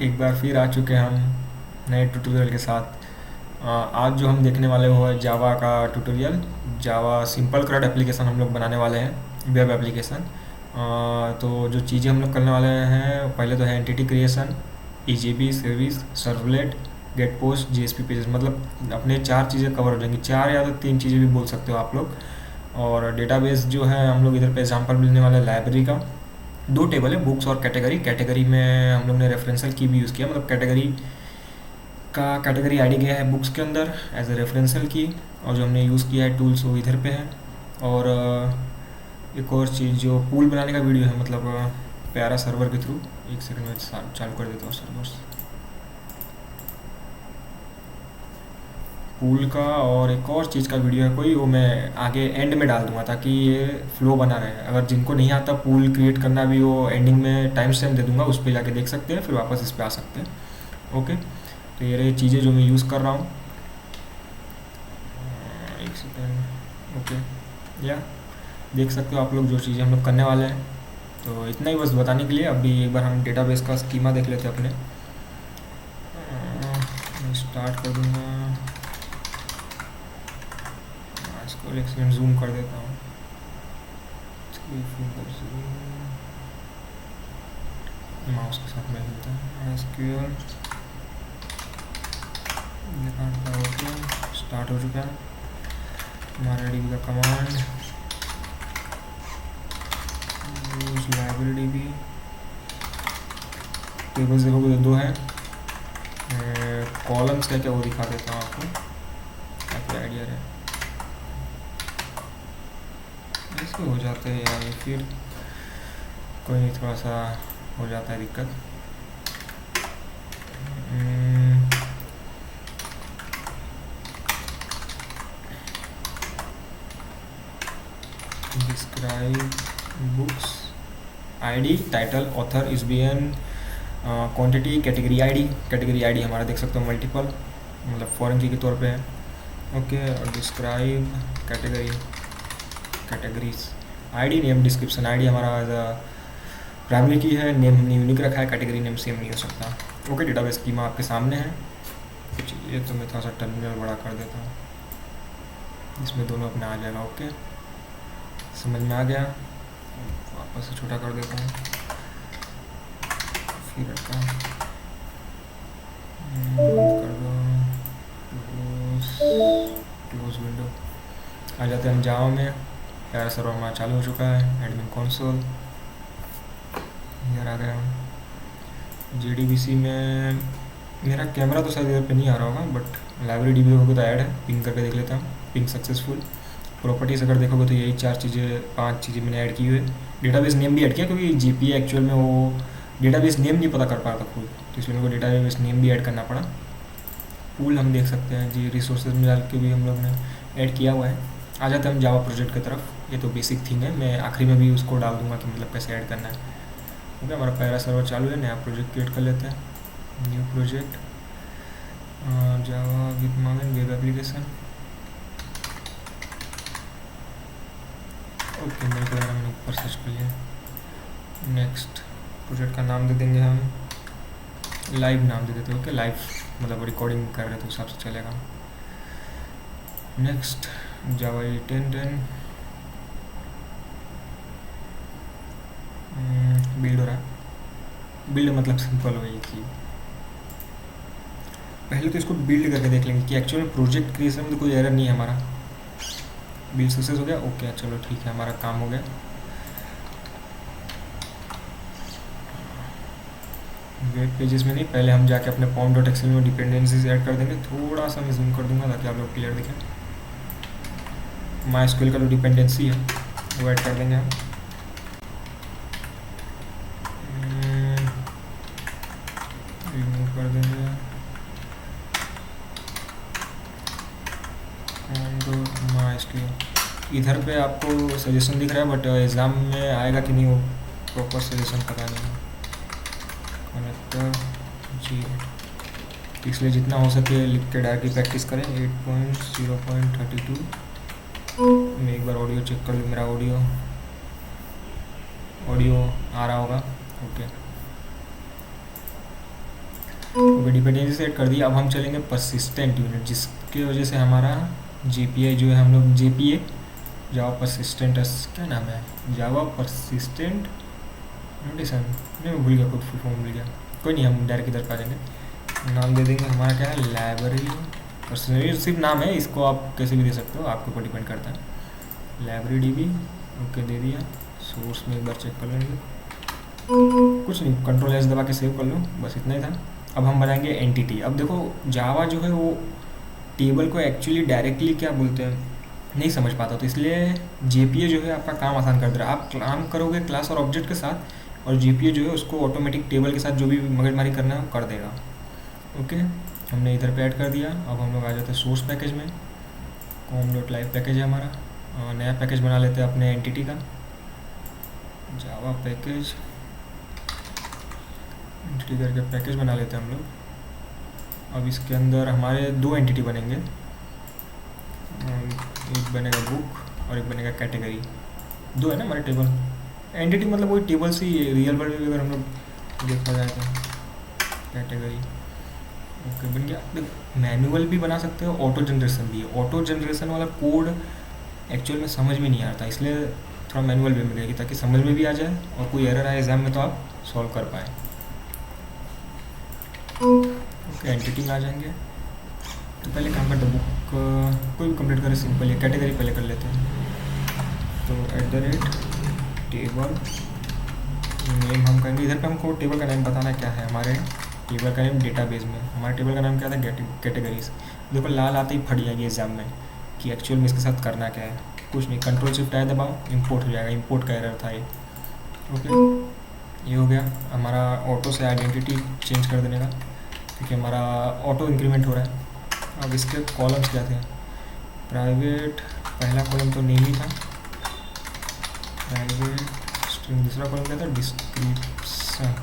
एक बार फिर आ चुके हैं हम नए ट्यूटोरियल के साथ। आज जो हम देखने वाले वो है जावा का ट्यूटोरियल। जावा सिंपल CRUD एप्लीकेशन हम लोग बनाने वाले हैं, वेब एप्लीकेशन। तो जो चीज़ें हम लोग करने वाले हैं, पहले तो है entity creation, EJB service, servlet, get post, JSP pages. मतलब अपने चार चीज़ें कवर हो जाएंगी, चार या तो तीन चीज़ें भी बोल सकते हो आप लोग। और डेटाबेस जो है हम लोग इधर पे एग्जांपल मिलने वाला है लाइब्रेरी का। दो टेबल है, बुक्स और कैटेगरी। कैटेगरी में हम लोग ने रेफरेंशियल की भी यूज़ किया, मतलब कैटेगरी का कैटेगरी आईडी गया है बुक्स के अंदर एज ए रेफरेंशियल की। और जो हमने यूज़ किया है टूल्स वो इधर पे है। और एक और चीज़ जो पूल बनाने का वीडियो है, मतलब प्यारा सर्वर के थ्रू। एक सेकंड में चालू कर देता हूँ सर्वर्स पूल का। और एक और चीज़ का वीडियो है कोई, वो मैं आगे एंड में डाल दूंगा ताकि ये फ्लो बना रहे। अगर जिनको नहीं आता पूल क्रिएट करना भी, वो एंडिंग में टाइम स्टैम्प दे दूंगा, उस पर जाके देख सकते हैं, फिर वापस इस पर आ सकते हैं। ओके, तो ये रही चीज़ें जो मैं यूज़ कर रहा हूँ। एक सेकेंड। ओके, या देख सकते हो आप लोग जो चीज़ें हम लोग करने वाले हैं। तो इतना ही बस बताने के लिए। अभी एक बार हम डेटाबेस का स्कीमा देख लेते हैं अपने। मैं स्टार्ट कर दूँगा, इसको एक सेकेंड जूम कर देता हूँ। माउस के साथ में हिलता है। SQL स्टार्ट हो चुका है हमारा DB का command. Use library DB। Tables देखोगे तो दो है। कॉलम्स क्या क्या वो दिखा देता हूँ आपको ताकि आइडिया रहे। ऐसे हो जाते हैं यार, फिर कोई नहीं, थोड़ा सा हो जाता है दिक्कत। Describe books, ID, title, author, ISBN, quantity, category ID. Category ID हमारा देख सकते हो मल्टीपल, मतलब फॉरेन की के तौर पे है। ओके, और describe category, categories, ID, name, description. ID हमारा प्राइमरी की है, नेम हमने यूनिक रखा है, कैटेगरी नेम सेम नहीं हो सकता। ओके, डेटाबेस स्कीमा आपके सामने है। कुछ ये तो मैं थोड़ा सा टर्मिनल बड़ा कर देता हूँ, इसमें दोनों अपने आ जाएगा। ओके, समझ में आ गया। वापस से छोटा कर देता हूँ, फिर रखा कर दो, क्लोज विंडो। आ जाते हैं हम जावा में। प्यारा सर्वर हमारा चालू हो चुका है, एडमिन कंसोल इधर आ गया हम। JDBC में मेरा कैमरा तो शायद इधर पे नहीं आ रहा होगा, बट लाइब्रेरी DB होगा तो ऐड है। पिंग करके देख लेता हूँ, पिंग सक्सेसफुल। प्रॉपर्टीज़ अगर देखोगे तो यही चार चीज़ें, पांच चीज़ें मैंने ऐड की हुई है। डेटाबेस नेम भी ऐड किया क्योंकि GPA एक्चुअल में वो डेटाबेस नेम नहीं पता कर पा रहा था खुद, तो इसलिए मेरे को डेटाबेस नेम भी ऐड करना पड़ा। पूल हम देख सकते हैं जी, रिसोर्सेज में डाल के भी हम लोग ने ऐड किया हुआ है। आ जाते हैं हम जावा प्रोजेक्ट की तरफ। ये तो बेसिक थिंग है, मैं आखिरी में भी उसको डाल दूंगा कि मतलब कैसे ऐड करना है। ओके, हमारा पहला सर्वर चालू है। नया प्रोजेक्ट क्रिएट कर लेते हैं, new project, Java with Marvin web application. Okay, मेरे को यार मैंने ऊपर सर्च कर लिया। नेक्स्ट प्रोजेक्ट का नाम दे देंगे हम, लाइव नाम दे देते हैं। ओके, लाइव मतलब रिकॉर्डिंग कर रहे तो हिसाब से चलेगा। नेक्स्ट जावा 10.10 बिल्ड हो रहा है। बिल्ड मतलब सिंपल हो ये चीज़। पहले तो इसको बिल्ड करके देख लेंगे कि एक्चुअल में प्रोजेक्ट क्रिएशन में तो कोई एरर नहीं है हमारा। बिल्ड सक्सेस हो गया। ओके, चलो ठीक है, हमारा काम हो गया। वेब पेजेस में नहीं, पहले हम जाके अपने pom.xml में डिपेंडेंसीज ऐड कर देंगे। थोड़ा सा मैं जूम कर दूंगा ताकि आप लोग क्लियर दिखें। MySQL का जो डिपेंडेंसी है वो ऐड कर देंगे हम। रिमूव कर देंगे MySQL। इधर पे आपको सजेशन दिख रहा है, बट एग्ज़ाम में आएगा कि नहीं वो प्रॉपर सजेशन पता नहीं है। कनेक्टर जी, इसलिए जितना हो सके लिख के डायरेक्टली प्रैक्टिस करें। 8.0.32 मैं एक बार ऑडियो चेक कर लूँ, मेरा ऑडियो आ रहा होगा। ओके, डिपेंडेंसी सेट कर दी। अब हम चलेंगे परसिस्टेंट यूनिट, जिसकी वजह से हमारा JPA जो है हम लोग JPA जावा परसिस्टेंट, क्या नाम है, जावा परसिस्टेंट नोटेशन, नहीं मैं भूल गया, खुद फुल फॉर्म भूल गया। कोई नहीं, हम डायरेक्ट इधर पे आ जाएंगे। नाम दे देंगे हमारा क्या है, लाइब्रेरी परसिस्टेंट। ये सिर्फ नाम है, इसको आप कैसे भी दे सकते हो, आपके ऊपर डिपेंड करता है। लाइब्रेरी DB ओके दे दिया। सोर्स में एक बार चेक कर लेंगे, कुछ नहीं, Ctrl+S दबा के सेव कर लो, बस इतना ही था। अब हम बनाएंगे एंटिटी। अब देखो जावा जो है वो टेबल को एक्चुअली डायरेक्टली क्या बोलते हैं नहीं समझ पाता, तो इसलिए JPA जो है आपका काम आसान कर दे रहा है। आप काम करोगे क्लास और ऑब्जेक्ट के साथ, और JPA जो है उसको ऑटोमेटिक टेबल के साथ जो भी मगजमारी करना है वो कर देगा। ओके, हमने इधर पे ऐड कर दिया। अब हम लोग आ जाते हैं सोर्स पैकेज में। com.live पैकेज है हमारा, नया पैकेज बना लेते हैं अपने एंटिटी का, जावा पैकेज एंटिटी करके पैकेज बना लेते हैं हम लोग। अब इसके अंदर हमारे दो एंटिटी बनेंगे, एक बनेगा बुक और एक बनेगा कैटेगरी। दो है ना हमारे टेबल, एंटिटी मतलब वही टेबल से ही, रियल वर्ल्ड में भी अगर हम लोग देखा जाए तो कैटेगरी। ओके बन गया। देखो मैनुअल भी बना सकते हो, ऑटो जनरेशन भी है। ऑटो जनरेशन वाला कोड एक्चुअल में समझ में नहीं आता, इसलिए थोड़ा मैनुअल भी मिलेगी ताकि समझ में भी आ जाए और कोई एरर आए एग्जाम में तो आप सॉल्व कर पाए। ओके एंटिटी में आ जाएंगे, तो पहले काम करते बुक कोई भी कंप्लीट करें, सिंपल है। कैटेगरी पहले कर लेते हैं, तो @टेबल नेम हम करेंगे। इधर पे हमको टेबल का नाम बताना क्या है। हमारे टेबल का नाम डेटाबेस में हमारे टेबल का नाम क्या था, कैटेगरीज। देखो लाल आते ही फट जाएगी एग्जाम में कि एक्चुअल में इसके साथ करना क्या है। कुछ नहीं, Ctrl+Shift दबाओ, इंपोर्ट हो जाएगा। इंपोर्ट का एरर था ये। ओके ये हो गया हमारा ऑटो से आइडेंटिटी चेंज कर देने का, क्योंकि हमारा ऑटो इंक्रीमेंट हो रहा है। अब इसके कॉलम्स क्या थे, प्राइवेट पहला कॉलम तो नेम ही था, प्राइवेट स्ट्रिंग दूसरा कॉलम क्या था, डिस्क्रिप्शन।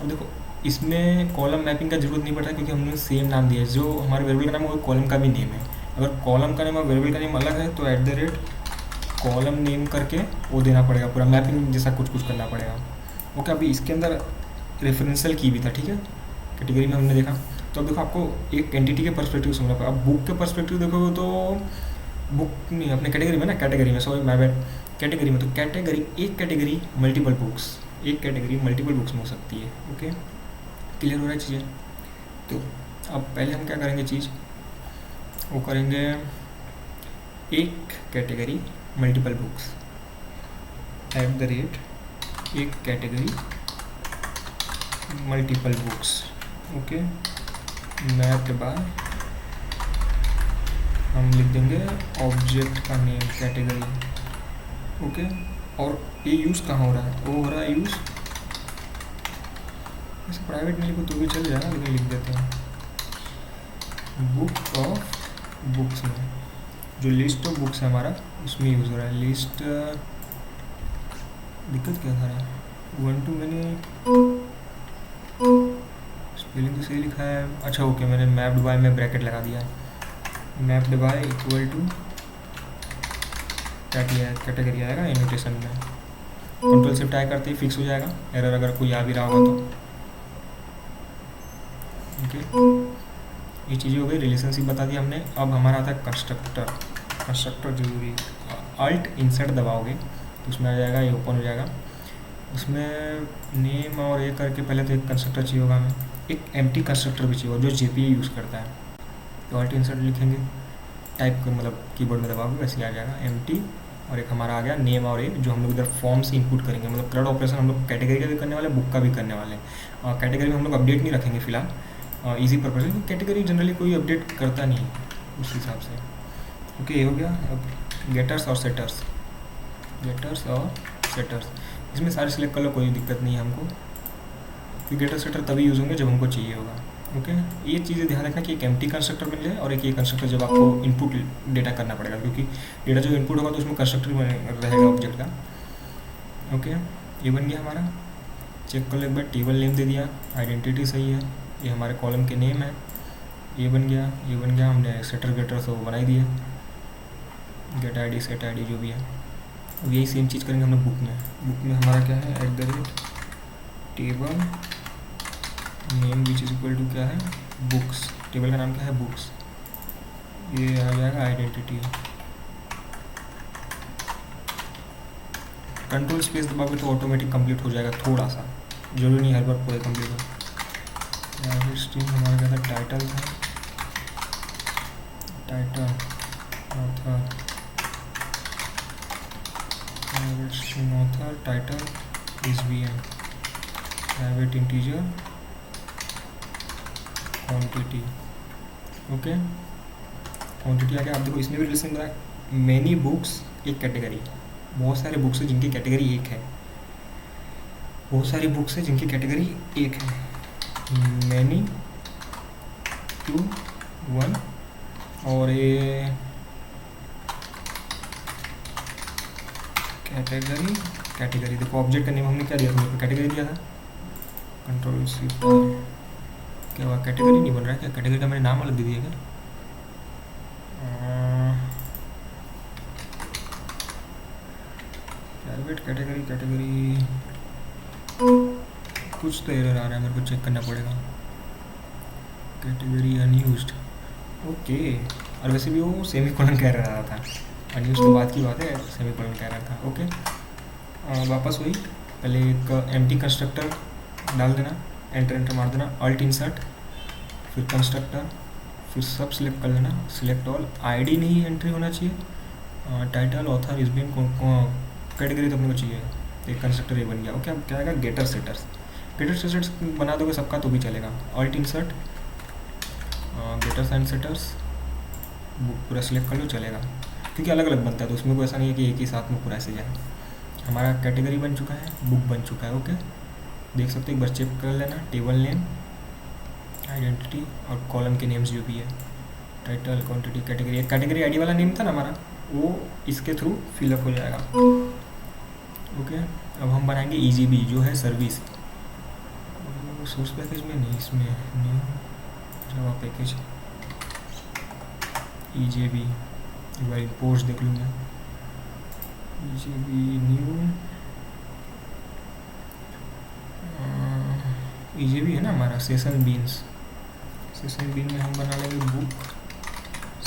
अब देखो इसमें कॉलम मैपिंग का जरूरत नहीं पड़ता क्योंकि हमने सेम नाम दिया है। जो हमारे वेरिएबल का नाम है वो कॉलम का भी नेम है। अगर कॉलम का नेम और वेरिएबल का नेम अलग है तो कॉलम नेम करके वो देना पड़ेगा, पूरा मैपिंग जैसा कुछ कुछ करना पड़ेगा। ओके अभी इसके अंदर रेफरेंशियल की भी था, ठीक है, कैटेगरी में हमने देखा। तो अब देखो आपको एक एंटिटी के पर्सपेक्टिव समझना पड़ेगा। अब बुक के पर्सपेक्टिव देखोगे तो बुक नहीं, अपने कैटेगरी में ना, कैटेगरी में, सॉरी माय बैड, कैटेगरी में। तो कैटेगरी, एक कैटेगरी मल्टीपल बुक्स, एक कैटेगरी मल्टीपल बुक्स में हो सकती है। ओके क्लियर हो रहा है चीज़ें। तो अब पहले हम क्या करेंगे, चीज़ वो करेंगे, एक कैटेगरी मल्टीपल बुक्स एक category multiple books. Okay mapped by, हम लिख देंगे ऑब्जेक्ट का नेम कैटेगरी। ओके और ये यूज़ कहाँ हो रहा है, वो हो रहा है यूज़, ऐसे प्राइवेट में लिखो तो भी चल जाएगा, लेकिन लिख देते हैं बुक ऑफ बुक्स में। जो लिस्ट ऑफ बुक्स है हमारा उसमें यूज़ हो रहा है। लिस्ट दिक्कत क्या था, 1 to मैंने स्पेलिंग तो सही लिखा है। अच्छा ओके मैंने मैप्ड बाय में ब्रैकेट लगा दिया है। मैप्ड बाय इक्वल टू क्या किया है, कैटेगरी आएगा एनोटेशन में। Ctrl+Shift करते ही फिक्स हो जाएगा, एरर अगर कोई आ भी रहा होगा तो। ओके ये चीज़ें हो गई, रिलेशनशिप बता दिया हमने। अब हमारा आता है कंस्ट्रक्टर। कंस्ट्रक्टर जरूरी, अल्ट इंसर्ट दबाओगे तो उसमें आ जाएगा, ये ओपन हो जाएगा। उसमें नेम और ये करके पहले तो एक कंस्ट्रक्टर चाहिए होगा हमें, एक एम्प्टी कंस्ट्रक्टर भी चाहिए होगा जो JPA यूज़ करता है। तो अल्ट इंसर्ट लिखेंगे, टाइप कर मतलब कीबोर्ड में दबाओगे वैसे ही आ जाएगा एम्प्टी। और एक हमारा आ गया नेम और एक, जो हम लोग इधर फॉर्म से इनपुट करेंगे। मतलब CRUD ऑपरेशन हम लोग कैटेगरी का भी करने वाले, बुक का भी करने वाले हैं। कैटेगरी में हम लोग अपडेट नहीं रखेंगे फिलहाल, ईजी पर्पज है। कैटेगरी जनरली कोई अपडेट करता नहीं है उस हिसाब से। ओके ये हो गया। अब गेटर्स और सेटर्स, इसमें सारे सिलेक्ट कर लो, कोई दिक्कत नहीं है हमको, क्योंकि गेटर सेटर तभी यूज़ होंगे जब हमको चाहिए होगा। ओके ये चीज़ें ध्यान रखना कि एक एम्प्टी कंस्ट्रक्टर मिल जाए और एक ये कंस्ट्रक्टर जब आपको इनपुट डेटा करना पड़ेगा, क्योंकि डेटा जो इनपुट होगा तो उसमें कंस्ट्रक्टर रहेगा ऑब्जेक्ट का। ओके ये बन गया हमारा। चेक कर लो एक बार, टेबल नेम दे दिया, आइडेंटिटी सही है, ये हमारे कॉलम के नेम है, ये बन गया। हमने सेटर गेटर से वो बनाई दिए, गेट ID सेट ID जो भी है। अब यही सेम चीज़ करेंगे हम लोग बुक में। बुक में हमारा क्या है, @table name which is equal to क्या है, बुक्स, टेबल का नाम क्या है, बुक्स, ये आ जाएगा आइडेंटिटी। कंट्रोल स्पेस दबाओगे तो ऑटोमेटिक कंप्लीट हो जाएगा, थोड़ा सा, जरूरी नहीं हर बार पूरे कंप्लीट हो। प्राइवेट स्ट्रिंग हमारा क्या था, टाइटल था, title author, private string author title ISBN, private integer quantity. Okay, quantity आ गया। आप देखो इसमें भी रिलेशन रहा है, मैनी बुक्स एक कैटेगरी, बहुत सारे बुक्स हैं जिनकी कैटेगरी एक है, बहुत सारी बुक्स हैं जिनकी कैटेगरी एक है, मैनी 2 1, और ये कैटेगरी, कैटेगरी देखो ऑब्जेक्ट का नेम हमने क्या दिया था, कैटेगरी दिया था, कंट्रोल सी, क्या हुआ, कैटेगरी नहीं बन रहा है क्या, कैटेगरी का मैंने नाम अलग दे दिया क्या, प्राइवेट कैटेगरी, कैटेगरी कुछ तो एरर आ रहा है, मेरे को चेक करना पड़ेगा, कैटेगरी अनयूज्ड। ओके, और वैसे भी वो सेमी कोलन कह रहा था, अनयूज तो बात की बात है, सेमी कोलन कह रहा था। ओके, वापस वही, पहले एक एम्प्टी कंस्ट्रक्टर डाल देना, एंटर एंटर मार देना, अल्ट इंसर्ट, फिर कंस्ट्रक्टर, फिर सब सिलेक्ट कर लेना, सिलेक्ट ऑल, आईडी नहीं एंट्री होना चाहिए, टाइटल ऑथर इसबिन कैटेगरी तो अपने को चाहिए, एक कंस्ट्रक्टर ये बन गया। ओके, अब क्या आएगा, गेटर सेटर्स, गेटर सेटर्स बना दोगे सबका तो भी चलेगा, alt insert, getters and setters, book पूरा सिलेक्ट कर लो चलेगा, क्योंकि अलग अलग बनता है तो उसमें कोई ऐसा नहीं है कि एक ही साथ में पूरा ऐसे जाए। हमारा कैटेगरी बन चुका है, बुक बन चुका है। ओके, देख सकते हो, एक बार चेक कर लेना, टेबल नेम, आइडेंटिटी और कॉलम के नेम्स जो भी है, टाइटल, क्वांटिटी, कैटेगरी, एक कैटेगरी आईडी वाला नेम था ना हमारा, वो इसके थ्रू फिलअप हो जाएगा। ओके, अब हम बनाएंगे ईजीबी जो है सर्विस, सोर्स पैकेज में नहीं, इसमें न्यू जावा पैकेज ईजेबी, एक बार पोस्ट देख लूँ मैं, ईजेबी न्यू, ईजेबी है ना हमारा, सेशन बीन्स, सेशन बीन में हम बना लेंगे बुक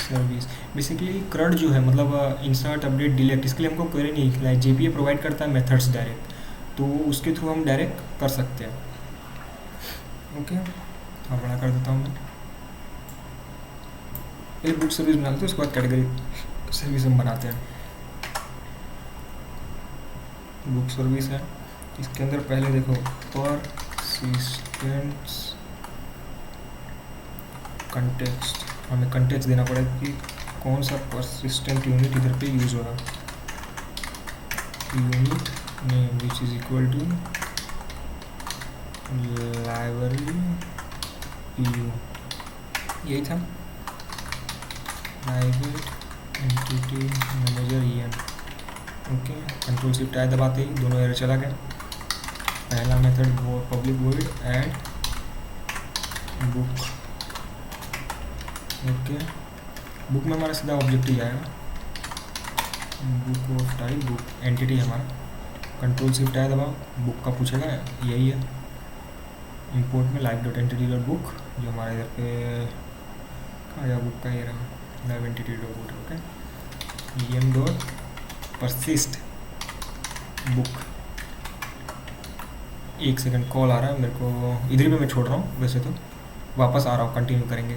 सर्विस। बेसिकली क्रड जो है मतलब इंसर्ट अपडेट डिलीट, इसके लिए हमको क्वेरी नहीं लिखना है, जेपीए प्रोवाइड करता है मेथड्स डायरेक्ट, तो उसके थ्रू हम डायरेक्ट कर सकते हैं। ओके, हाँ बड़ा कर देता हूँ मैं, पहले बुक सर्विस बना लेते हैं, उसके बाद कैटेगरी सर्विस हम बनाते हैं। बुक सर्विस है, इसके अंदर पहले देखो परसिस्टेंस कंटेक्स्ट, हमें कंटेक्स्ट देना पड़ेगा कि कौन सा परसिस्टेंट यूनिट इधर पे यूज हो रहा, unit name which is equal to library PU, यही था, private entity manager E M. Okay, control shift I दबाते ही दोनों एरर चला गया। पहला मेथड वो public void add book. Okay, book में हमारा सीधा ऑब्जेक्ट ही आएगा, book of type book, entity हमारा, कंट्रोल शिफ्ट आई दबाओ, बुक का पूछेगा, यही है, इंपोर्ट में live dot entity dot book, जो हमारा इधर पे आ गया बुक का ये रहा, live entity dot book. Okay, em dot persist book, एक सेकंड कॉल आ रहा है मेरे को, इधर भी मैं छोड़ रहा हूँ, वैसे तो वापस आ रहा हूँ, कंटिन्यू करेंगे।